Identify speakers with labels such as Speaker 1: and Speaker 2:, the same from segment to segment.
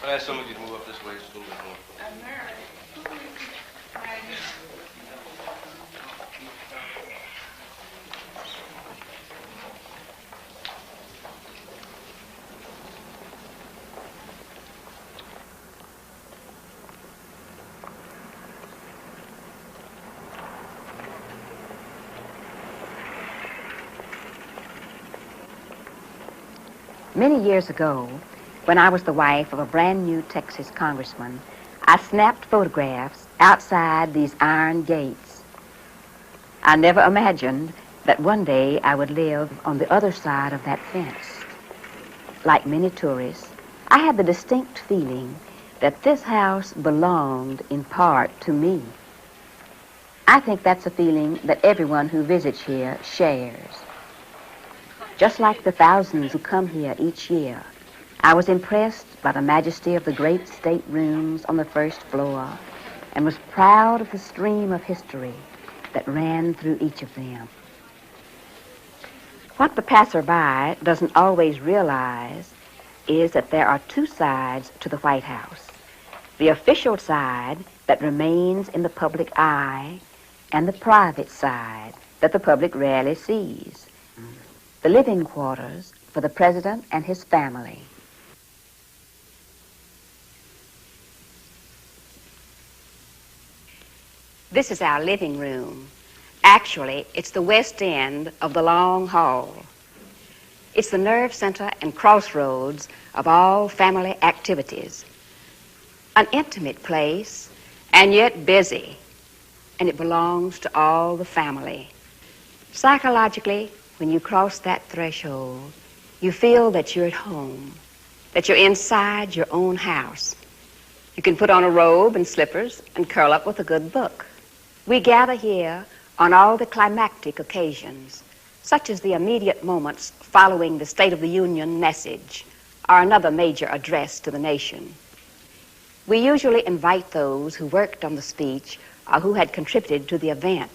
Speaker 1: I'll ask somebody to move up this way just a little bit more.
Speaker 2: Many years ago, when I was the wife of a brand new Texas congressman, I snapped photographs outside these iron gates. I never imagined that one day I would live on the other side of that fence. Like many tourists, I had the distinct feeling that this house belonged in part to me. I think that's a feeling that everyone who visits here shares. Just like the thousands who come here each year, I was impressed by the majesty of the great staterooms on the first floor and was proud of the stream of history that ran through each of them. What the passerby doesn't always realize is that there are two sides to the White House: the official side that remains in the public eye and the private side that the public rarely sees. The living quarters for the president and his family. This is our living room. Actually, it's the west end of the long hall. It's the nerve center and crossroads of all family activities. An intimate place, and yet busy, and it belongs to all the family. Psychologically, when you cross that threshold, you feel that you're at home, that you're inside your own house. You can put on a robe and slippers and curl up with a good book. We gather here on all the climactic occasions, such as the immediate moments following the State of the Union message or another major address to the nation. We usually invite those who worked on the speech or who had contributed to the event.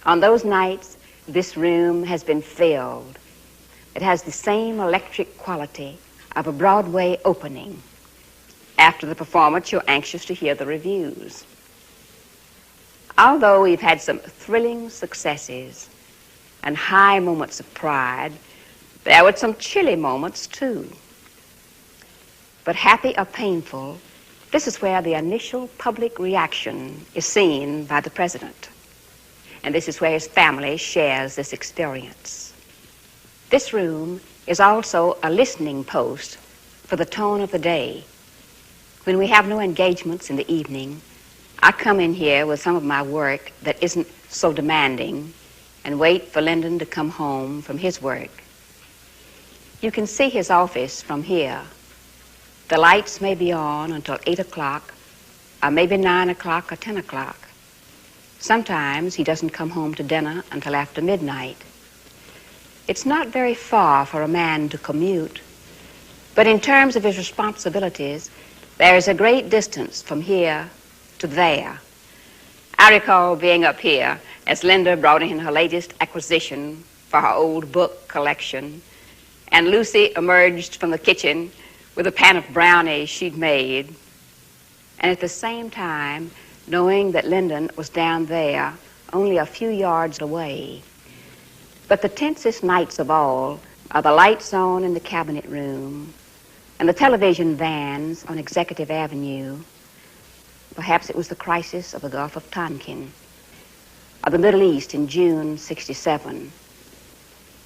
Speaker 2: On those nights, this room has been filled. It has the same electric quality of a Broadway opening. After the performance, you're anxious to hear the reviews. Although we've had some thrilling successes and high moments of pride, there were some chilly moments too. But happy or painful, this is where the initial public reaction is seen by the president. And this is where his family shares this experience. This room is also a listening post for the tone of the day. When we have no engagements in the evening, I come in here with some of my work that isn't so demanding and wait for Lyndon to come home from his work. You can see his office from here. The lights may be on until 8 o'clock, or maybe 9 o'clock or 10 o'clock. Sometimes he doesn't come home to dinner until after midnight. It's not very far for a man to commute, but in terms of his responsibilities, there is a great distance from here to there. I recall being up here as Linda brought in her latest acquisition for her old book collection, and Lucy emerged from the kitchen with a pan of brownies she'd made, and at the same time, knowing that Lyndon was down there, only a few yards away. But the tensest nights of all are the lights on in the cabinet room and the television vans on Executive Avenue. Perhaps it was the crisis of the Gulf of Tonkin or the Middle East in June '67.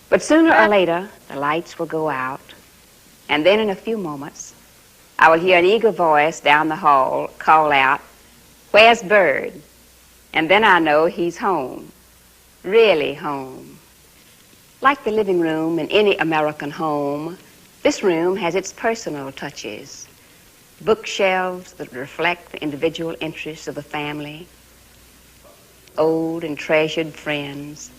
Speaker 2: But sooner or later, the lights will go out, and then in a few moments, I will hear an eager voice down the hall call out, "Where's Bird?" And then I know he's home, really home. Like the living room in any American home, this room has its personal touches. Bookshelves that reflect the individual interests of the family, old and treasured friends.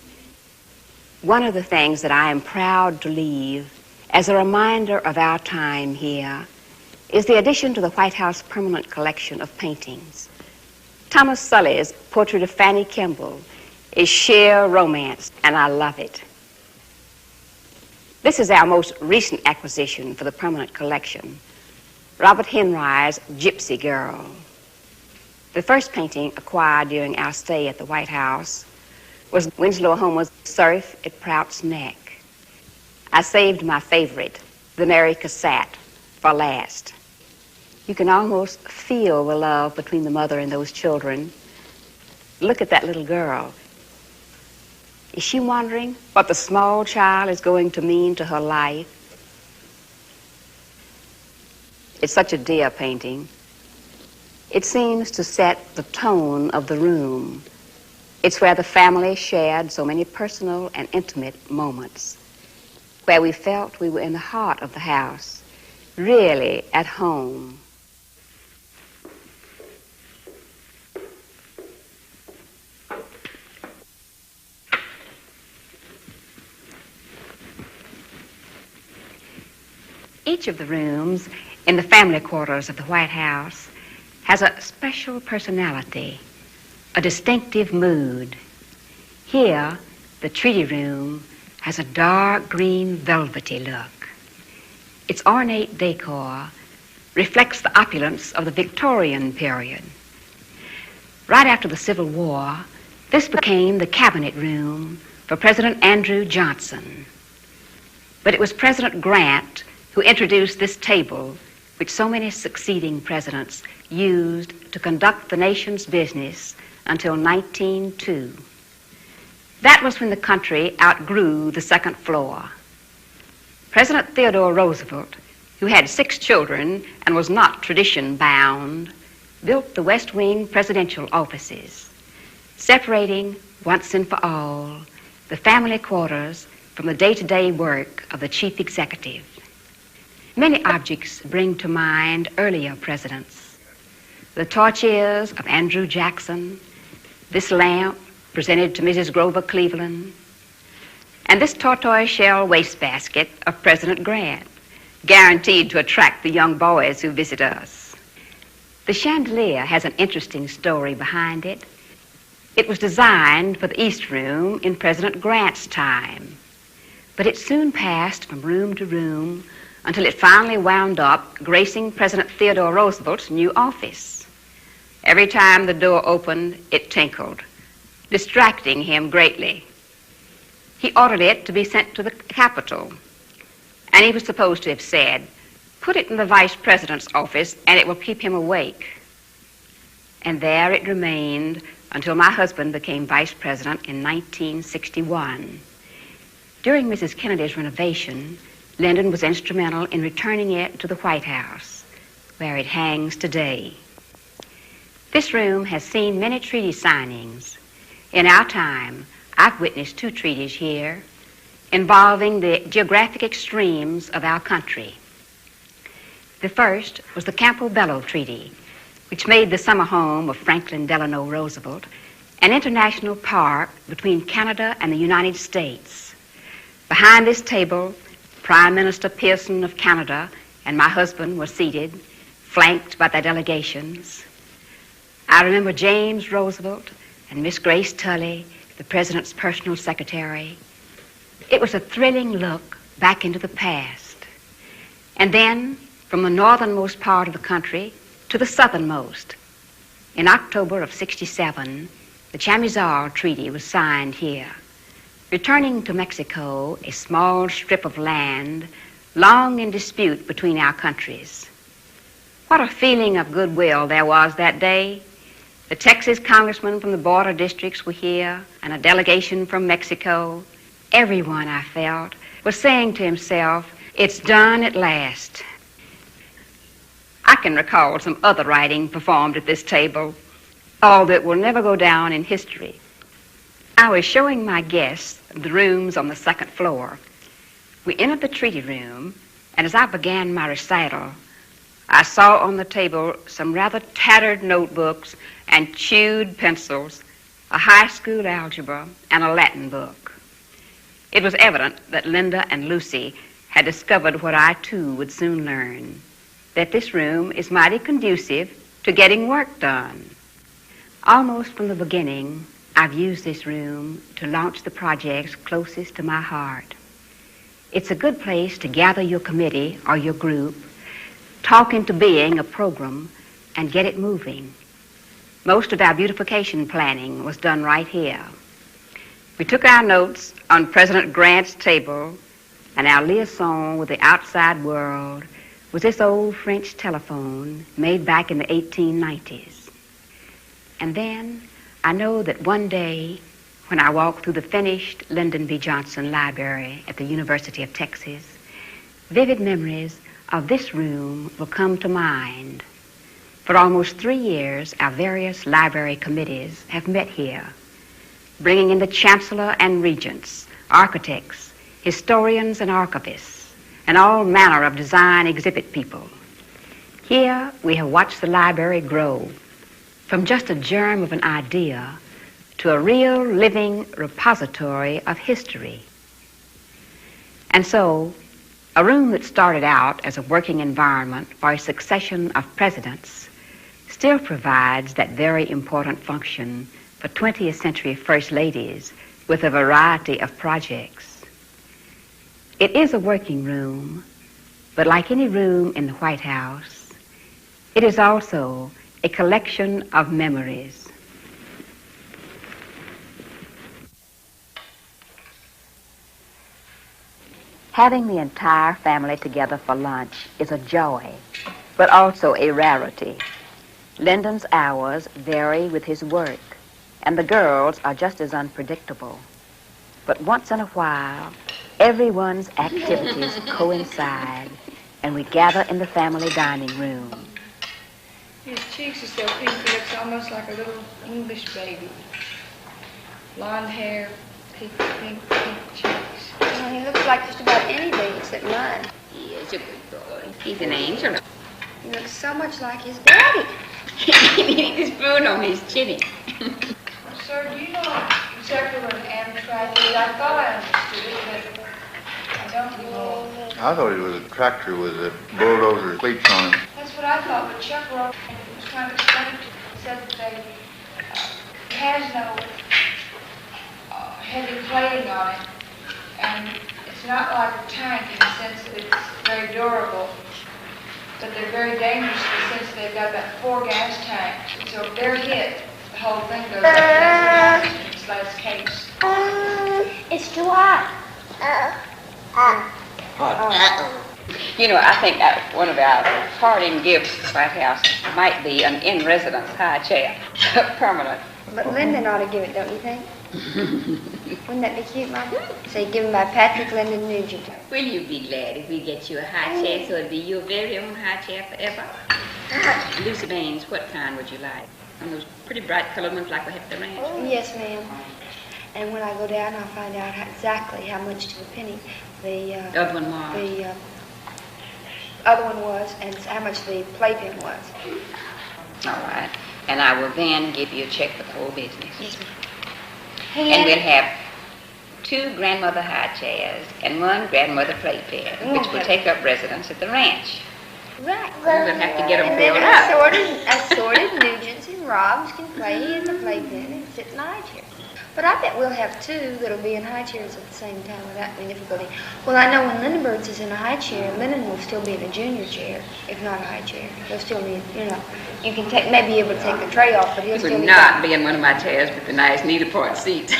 Speaker 2: One of the things that I am proud to leave as a reminder of our time here is the addition to the White House permanent collection of paintings. Thomas Sully's portrait of Fanny Kemble is sheer romance, and I love it. This is our most recent acquisition for the permanent collection. Robert Henry's Gypsy Girl. The first painting acquired during our stay at the White House was Winslow Homer's Surf at Prout's Neck. I saved my favorite, the Mary Cassatt, for last. You can almost feel the love between the mother and those children. Look at that little girl. Is she wondering what the small child is going to mean to her life? It's such a dear painting. It seems to set the tone of the room. It's where the family shared so many personal and intimate moments, where we felt we were in the heart of the house, really at home. Each of the rooms in the family quarters of the White House has a special personality, a distinctive mood. Here, the treaty room has a dark green velvety look. Its ornate decor reflects the opulence of the Victorian period. Right after the Civil War, this became the cabinet room for President Andrew Johnson. But it was President Grant who introduced this table, which so many succeeding presidents used to conduct the nation's business until 1902. That was when the country outgrew the second floor. President Theodore Roosevelt, who had 6 children and was not tradition-bound, built the West Wing presidential offices, separating once and for all the family quarters from the day-to-day work of the chief executive. Many objects bring to mind earlier presidents. The torches of Andrew Jackson, this lamp presented to Mrs. Grover Cleveland, and this tortoise-shell wastebasket of President Grant, guaranteed to attract the young boys who visit us. The chandelier has an interesting story behind it. It was designed for the East Room in President Grant's time, but it soon passed from room to room until it finally wound up gracing President Theodore Roosevelt's new office. Every time the door opened, it tinkled, distracting him greatly. He ordered it to be sent to the Capitol, and he was supposed to have said, "Put it in the Vice President's office and it will keep him awake." And there it remained until my husband became Vice President in 1961. During Mrs. Kennedy's renovation, Lyndon was instrumental in returning it to the White House, where it hangs today. This room has seen many treaty signings. In our time, I've witnessed 2 treaties here involving the geographic extremes of our country. The first was the Campobello Treaty, which made the summer home of Franklin Delano Roosevelt an international park between Canada and the United States. Behind this table, Prime Minister Pearson of Canada and my husband were seated, flanked by their delegations. I remember James Roosevelt and Miss Grace Tully, the President's personal secretary. It was a thrilling look back into the past. And then, from the northernmost part of the country to the southernmost, in October of '67, the Chamizal Treaty was signed here, returning to Mexico a small strip of land long in dispute between our countries. What a feeling of goodwill there was that day. The Texas congressmen from the border districts were here, and a delegation from Mexico. Everyone, I felt, was saying to himself, "It's done at last." I can recall some other writing performed at this table, all that will never go down in history. I was showing my guests the rooms on the second floor. We entered the treaty room, and as I began my recital, I saw on the table some rather tattered notebooks and chewed pencils, a high school algebra, and a Latin book. It was evident that Linda and Lucy had discovered what I too would soon learn, that this room is mighty conducive to getting work done. Almost from the beginning, I've used this room to launch the projects closest to my heart. It's a good place to gather your committee or your group, talk into being a program, and get it moving. Most of our beautification planning was done right here. We took our notes on President Grant's table, and our liaison with the outside world was this old French telephone made back in the 1890s. And then I know that one day when I walk through the finished Lyndon B. Johnson Library at the University of Texas, vivid memories of this room will come to mind. For almost 3 years, our various library committees have met here, bringing in the chancellor and regents, architects, historians and archivists, and all manner of design exhibit people. Here, we have watched the library grow from just a germ of an idea to a real living repository of history. And so, a room that started out as a working environment for a succession of presidents still provides that very important function for 20th century first ladies with a variety of projects. It is a working room, but like any room in the White House, it is also a collection of memories. Having the entire family together for lunch is a joy, but also a rarity. Lyndon's hours vary with his work, and the girls are just as unpredictable. But once in a while, everyone's activities coincide, and we gather in the family dining room.
Speaker 3: His cheeks are so pink, he looks almost like a little English baby. Blonde hair, pink cheeks.
Speaker 4: Well, he looks like just about anybody except mine.
Speaker 2: He is a good boy. He's an angel.
Speaker 4: He looks so much like his daddy.
Speaker 2: He's spoon on his chinny.
Speaker 3: Sir, do you know exactly what an Amtrak is? I thought I understood it, but I don't know.
Speaker 5: I thought it was a tractor with a bulldozer cleats on it.
Speaker 3: That's what I thought, but Chuck wrote and was trying to explain it to me. He said that they it has no heavy plating on it, and it's not like a tank in the sense that it's very durable, but they're very dangerous in the sense that they've got about 4 gas tanks. So if they're hit, the whole thing goes up. That's what happens in its last case.
Speaker 4: It's too hot.
Speaker 2: You know, I think that one of our parting gifts to the White House might be an in-residence high chair, permanent.
Speaker 4: But Lyndon ought to give it, don't you think? Wouldn't that be cute, Mom? So you give him by Patrick Lyndon Nugent.
Speaker 2: Will you be glad if we get you a high chair so it'll be your very own high chair forever? Lucy Baines, what kind would you like? One of those pretty bright colored ones like we have at the ranch?
Speaker 4: Yes, ma'am. And when I go down, I'll find out exactly how much to the penny the
Speaker 2: other one was.
Speaker 4: The other one was, and how much the playpen was.
Speaker 2: All right. And I will then give you a check for the whole business.
Speaker 4: Yes, ma'am.
Speaker 2: And we'll have 2 grandmother high chairs and 1 grandmother playpen, which will take up residence at the ranch.
Speaker 4: Right.
Speaker 2: We'll have to get them
Speaker 4: And
Speaker 2: filled
Speaker 4: then
Speaker 2: up.
Speaker 4: assorted Nugents and Robs can play in the playpen and sit in the high chair. But I bet we'll have 2 that'll be in high chairs at the same time without any difficulty. Well, I know when Lindenberg's is in a high chair, Lennon will still be in a junior chair, if not a high chair. He'll still be, you can take, maybe able to take the tray off, but he'll
Speaker 2: He
Speaker 4: still
Speaker 2: would
Speaker 4: be.
Speaker 2: not be in one of my chairs with the nice needlepoint seats.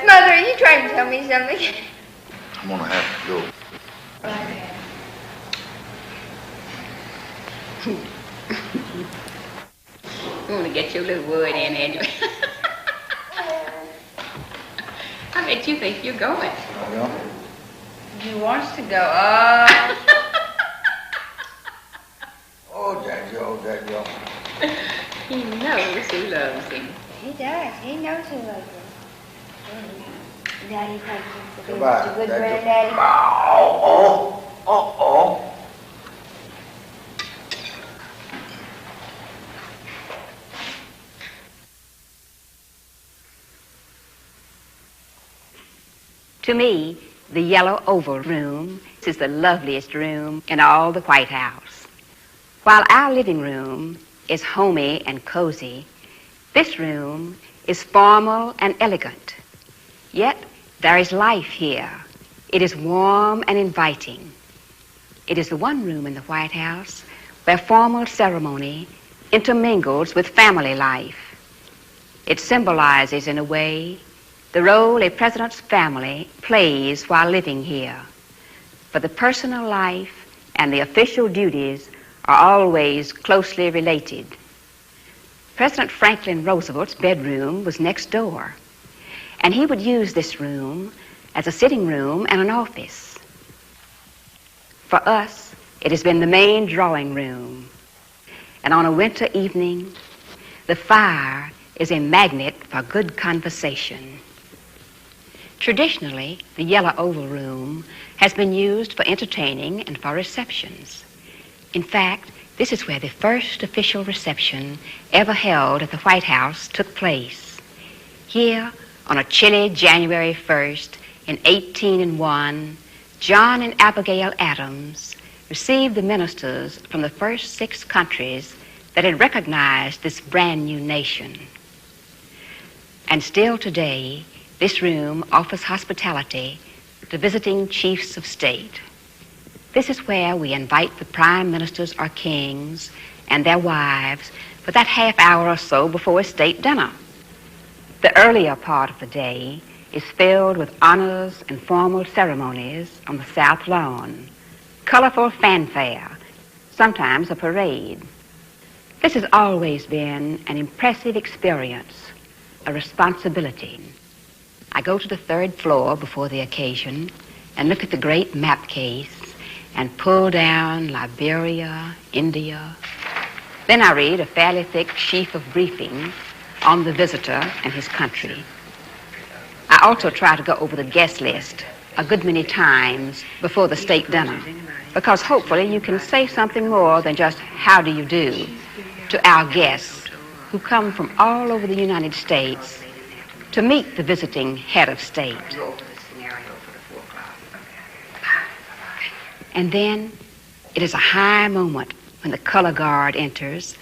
Speaker 4: Mother, are you trying to tell me something?
Speaker 5: I'm gonna have to go.
Speaker 2: You want to get your little wood in anyway. I bet you think you're going.
Speaker 5: Yeah.
Speaker 3: He wants to go.
Speaker 5: Oh, Daddy.
Speaker 2: He knows who loves him.
Speaker 4: He does. He knows who loves him. Daddy thinks he's a
Speaker 5: Goodbye,
Speaker 4: good
Speaker 5: Daddy.
Speaker 4: granddaddy.
Speaker 5: Oh.
Speaker 2: To me, the yellow oval room is the loveliest room in all the White House. While our living room is homey and cozy, this room is formal and elegant. Yet there is life here. It is warm and inviting. It is the one room in the White House where formal ceremony intermingles with family life. It symbolizes, in a way, the role a president's family plays while living here. For the personal life and the official duties are always closely related. President Franklin Roosevelt's bedroom was next door, and he would use this room as a sitting room and an office. For us, it has been the main drawing room, and on a winter evening, the fire is a magnet for good conversation. Traditionally, the yellow oval room has been used for entertaining and for receptions. In fact, this is where the first official reception ever held at the White House took place. Here, on a chilly January 1st in 1801, John and Abigail Adams received the ministers from the first 6 countries that had recognized this brand new nation. And still today, this room offers hospitality to visiting chiefs of state. This is where we invite the prime ministers or kings and their wives for that half hour or so before a state dinner. The earlier part of the day is filled with honors and formal ceremonies on the South Lawn, colorful fanfare, sometimes a parade. This has always been an impressive experience, a responsibility. I go to the 3rd floor before the occasion and look at the great map case and pull down Liberia, India. Then I read a fairly thick sheaf of briefings on the visitor and his country. I also try to go over the guest list a good many times before the state dinner, because hopefully you can say something more than just how do you do to our guests who come from all over the United States to meet the visiting head of state. And then it is a high moment when the color guard enters.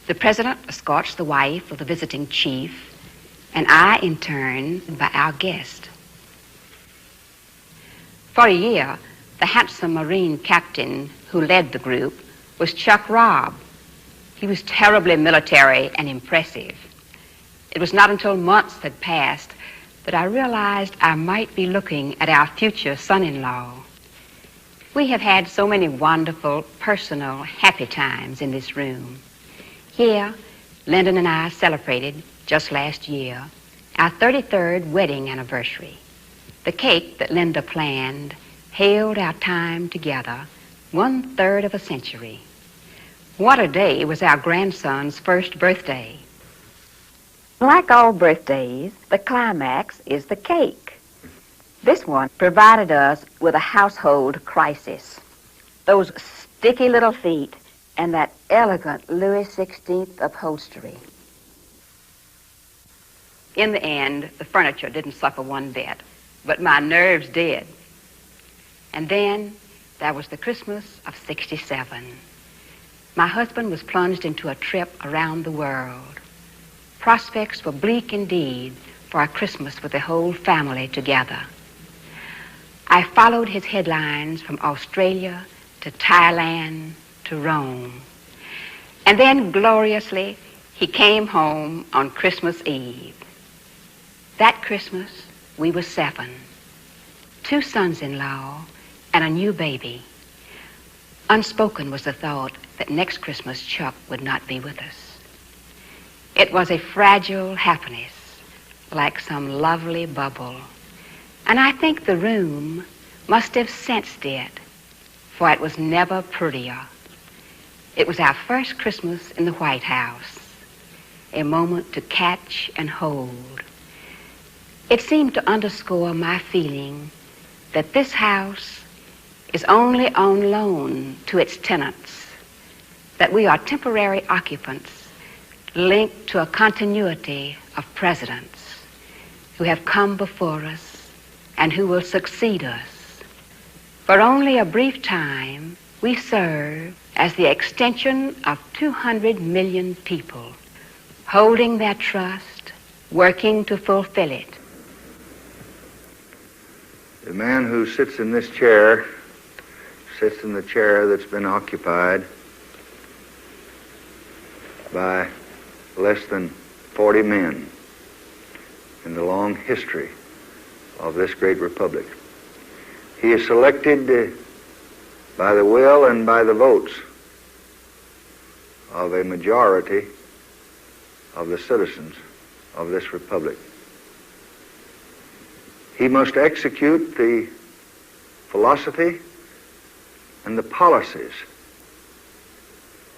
Speaker 2: The president escorts the wife of the visiting chief, and I, in turn, by our guest. For a year, the handsome Marine captain who led the group was Chuck Robb. He was terribly military and impressive. It was not until months had passed that I realized I might be looking at our future son-in-law. We have had so many wonderful, personal, happy times in this room. Here, Lyndon and I celebrated, just last year, our 33rd wedding anniversary. The cake that Linda planned hailed our time together 1/3 of a century. What a day! It was our grandson's first birthday. Like all birthdays, the climax is the cake. This one provided us with a household crisis. Those sticky little feet and that elegant Louis XVI upholstery. In the end, the furniture didn't suffer one bit, but my nerves did. And then there was the Christmas of '67. My husband was plunged into a trip around the world. Prospects were bleak indeed for a Christmas with the whole family together. I followed his headlines from Australia to Thailand to Rome. And then gloriously, he came home on Christmas Eve. That Christmas, we were 7. 2 sons-in-law and a new baby. Unspoken was the thought that next Christmas Chuck would not be with us. It was a fragile happiness, like some lovely bubble. And I think the room must have sensed it, for it was never prettier. It was our first Christmas in the White House, a moment to catch and hold. It seemed to underscore my feeling that this house is only on loan to its tenants, that we are temporary occupants linked to a continuity of presidents who have come before us and who will succeed us. For only a brief time, we serve as the extension of 200 million people, holding their trust, working to fulfill it.
Speaker 5: The man who sits in this chair
Speaker 6: sits in the chair that's been occupied by less than 40 men in the long history of this great republic. He is selected by the will and by the votes of a majority of the citizens of this republic. He must execute the philosophy and the policies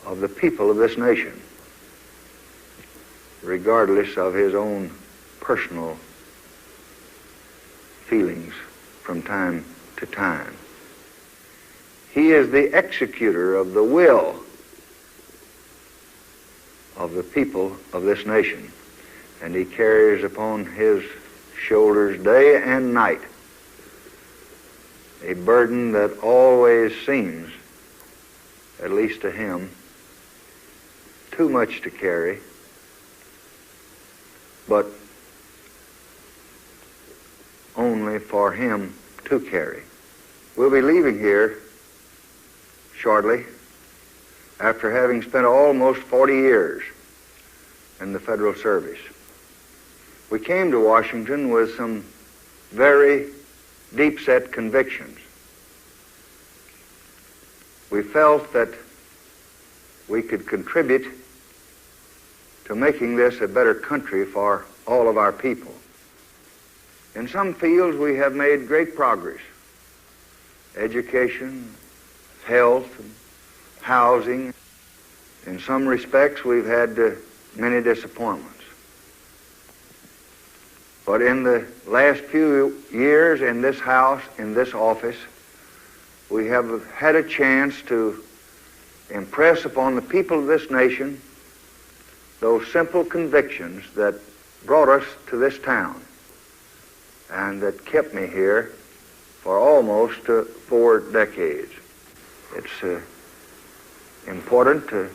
Speaker 6: of the people of this nation, regardless of his own personal feelings from time to time. He is the executor of the will of the people of this nation, and he carries upon his shoulders day and night a burden that always seems, at least to him, too much to carry, but only for him to carry. We'll be leaving here shortly after having spent almost 40 years in the federal service. We came to Washington with some very deep-set convictions. We felt that we could contribute to making this a better country for all of our people. In some fields we have made great progress. Education, health, and housing. In some respects we've had many disappointments. But in the last few years in this house, in this office, we have had a chance to impress upon the people of this nation those simple convictions that brought us to this town and that kept me here for almost 4 decades. It's important to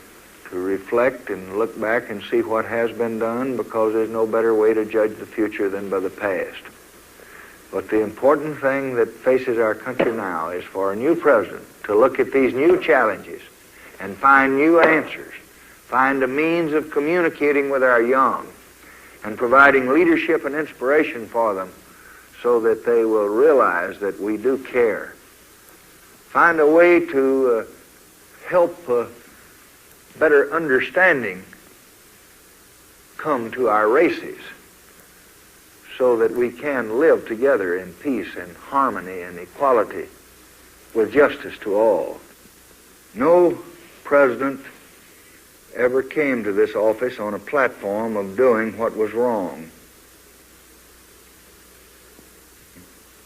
Speaker 6: reflect and look back and see what has been done, because there's no better way to judge the future than by the past. But the important thing that faces our country now is for a new president to look at these new challenges and find new answers, find a means of communicating with our young and providing leadership and inspiration for them so that they will realize that we do care. Find a way to help better understanding come to our races so that we can live together in peace and harmony and equality with justice to all. No president ever came to this office on a platform of doing what was wrong.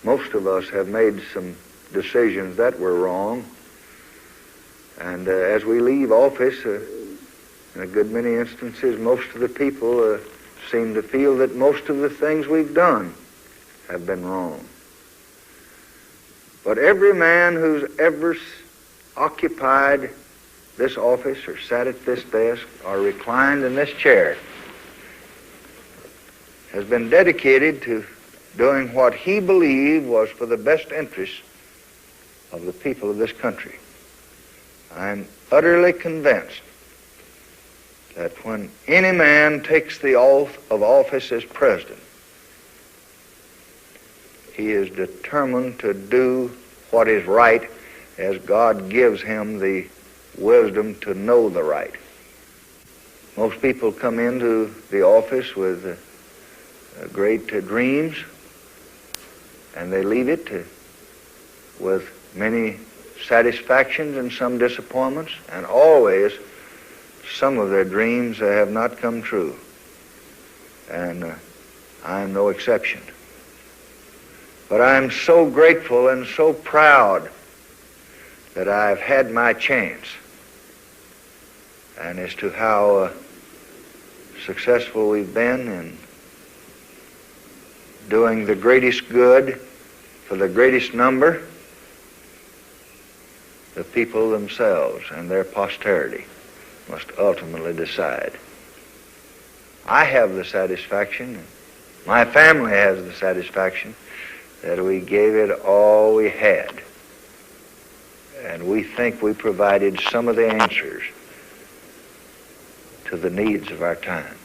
Speaker 6: Most of us have made some decisions that were wrong. And as we leave office, in a good many instances, most of the people seem to feel that most of the things we've done have been wrong. But every man who's ever occupied this office or sat at this desk or reclined in this chair has been dedicated to doing what he believed was for the best interest of the people of this country. I'm utterly convinced that when any man takes the oath of office as president, he is determined to do what is right as God gives him the wisdom to know the right. Most people come into the office with great dreams, and they leave it with many satisfactions and some disappointments, and always some of their dreams have not come true. And I'm no exception. But I'm so grateful and so proud that I've had my chance. And as to how successful we've been in doing the greatest good for the greatest number, the people themselves and their posterity must ultimately decide. I have the satisfaction, my family has the satisfaction, that we gave it all we had and we think we provided some of the answers to the needs of our time.